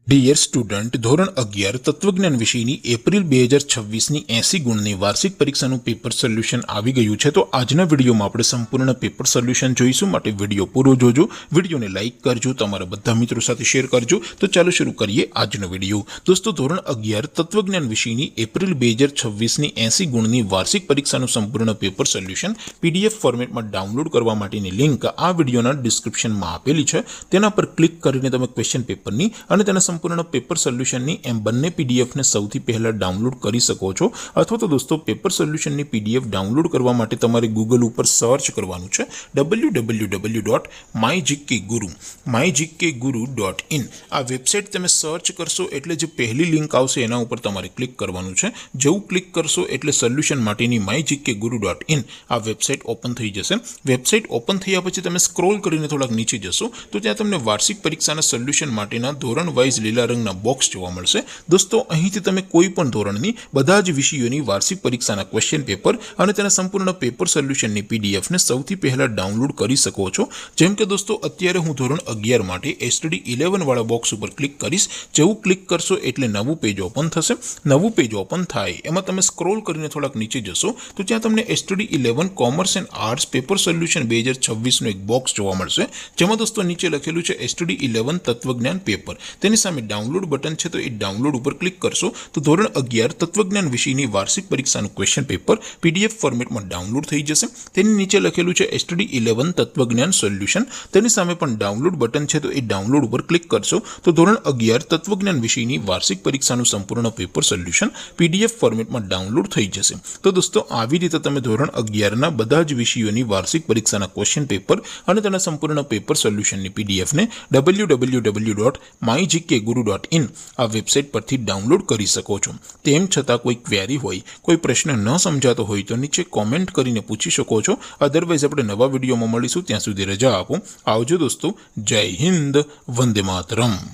Dear student, ધોરણ 11 તત્વજ્ઞાન વિષયની એપ્રિલ 2026ની 80 ગુણની વાર્ષિક પરીક્ષાનું પેપર સોલ્યુશન આવી ગયું છે। તો આજના વિડીયોમાં આપણે સંપૂર્ણ પેપર સોલ્યુશન જોઈશું, માટે વિડીયો પૂરો જોજો, વિડીયોને લાઇક કરજો, તમારા બધા મિત્રો સાથે શેર કરજો। તો ચાલો શરૂ કરીએ આજનો વિડીયો। દોસ્તો, ધોરણ 11 તત્વજ્ઞાન વિષયની એપ્રિલ 2026ની 80 ગુણની વાર્ષિક પરીક્ષાનું સંપૂર્ણ પેપર સોલ્યુશન પીડીએફ ફોર્મેટમાં ડાઉનલોડ કરવા માટેની લિંક આ વિડીયોના ડિસ્ક્રિપ્શનમાં આપેલી છે। તેના પર ક્લિક કરીને તમે ક્વેશ્ચન પેપરની અને તેના સંપૂર્ણ પેપર સોલ્યુશનની એમ બંને પીડીએફને સૌથી પહેલા ડાઉનલોડ કરી શકો છો। અથવા તો દોસ્તો, પેપર સોલ્યુશનની પીડીએફ ડાઉનલોડ કરવા માટે તમારે ગૂગલ ઉપર સર્ચ કરવાનું છે www.mygkguru.in। આ વેબસાઇટ તમે સર્ચ કરશો એટલે જે પહેલી લિંક આવશે એના ઉપર તમારે ક્લિક કરવાનું છે। જેવું ક્લિક કરશો એટલે સોલ્યુશન માટેની mygkguru.in આ વેબસાઇટ ઓપન થઈ જશે। વેબસાઇટ ઓપન થયા પછી તમે સ્ક્રોલ કરીને થોડાક નીચે જશો તો ત્યાં તમને વાર્ષિક પરીક્ષાના સોલ્યુશન માટેના ધોરણ વાઇઝ લીલા રંગના બોક્સ જોવા મળશે। દોસ્તો, અહીંથી તમે કોઈ પણ ધોરણની બધા જ વિષયોની વાર્ષિક પરીક્ષાના ક્વેશ્ચન પેપર અને તેના સંપૂર્ણ પેપર સોલ્યુશનની પીડીએફને સૌથી પહેલા ડાઉનલોડ કરી શકો છો। જેમ કે દોસ્તો, અત્યારે હું ધોરણ 11 માટે STD 11 વાળા બોક્સ ઉપર ક્લિક કરીશ। જેવું ક્લિક કરશો એટલે નવું પેજ ઓપન થશે। નવું પેજ ઓપન થાય એમાં તમે સ્ક્રોલ કરીને થોડાક નીચે જશો તો ત્યાં તમને STD 11 commerce and arts paper solution 2026નું એક બોક્સ જોવા મળશે, જેમાં દોસ્તો નીચે લખેલું છે STD 11 તત્વજ્ઞાન પેપર। તેની સામે ડાઉનલોડ બટન છે, તો એ ડાઉનલોડ ઉપર ક્લિક કરશો તો ધોરણ 11 તત્વજ્ઞાન વિષયની વાર્ષિક પરીક્ષાનું ક્વેશ્ચન પેપર પીડીએફ ફોર્મેટમાં ડાઉનલોડ થઈ જશે। તેની નીચે લખેલું છે STD 11 તત્વજ્ઞાન સોલ્યુશન, તેની સામે પણ ડાઉનલોડ બટન છે, તો એ ડાઉનલોડ ઉપર ક્લિક કરશો તો ધોરણ 11 તત્વજ્ઞાન વિષયની વાર્ષિક પરીક્ષાનું સંપૂર્ણ પેપર સોલ્યુશન પીડીએફ ફોર્મેટમાં ડાઉનલોડ થઈ જશે। તો દોસ્તો, આવી રીતે તમે ધોરણ 11ના બધા જ વિષયોની વાર્ષિક પરીક્ષાના ક્વેશ્ચન પેપર અને તેના સંપૂર્ણ પેપર સોલ્યુશનની પીડીએફને www.mygkguru.in આ વેબસાઇટ પરથી ડાઉનલોડ કરી શકો છો। તેમ છતાં કોઈ ક્વેરી હોય, કોઈ પ્રશ્ન ન સમજાતો હોય તો નીચે કોમેન્ટ કરીને પૂછી શકો છો। અધરવાઇઝ આપણે નવા વિડીયોમાં મળીશું, ત્યાં સુધી રજા આપો। આવજો દોસ્તો, જય હિન્દ, વંદે માતરમ।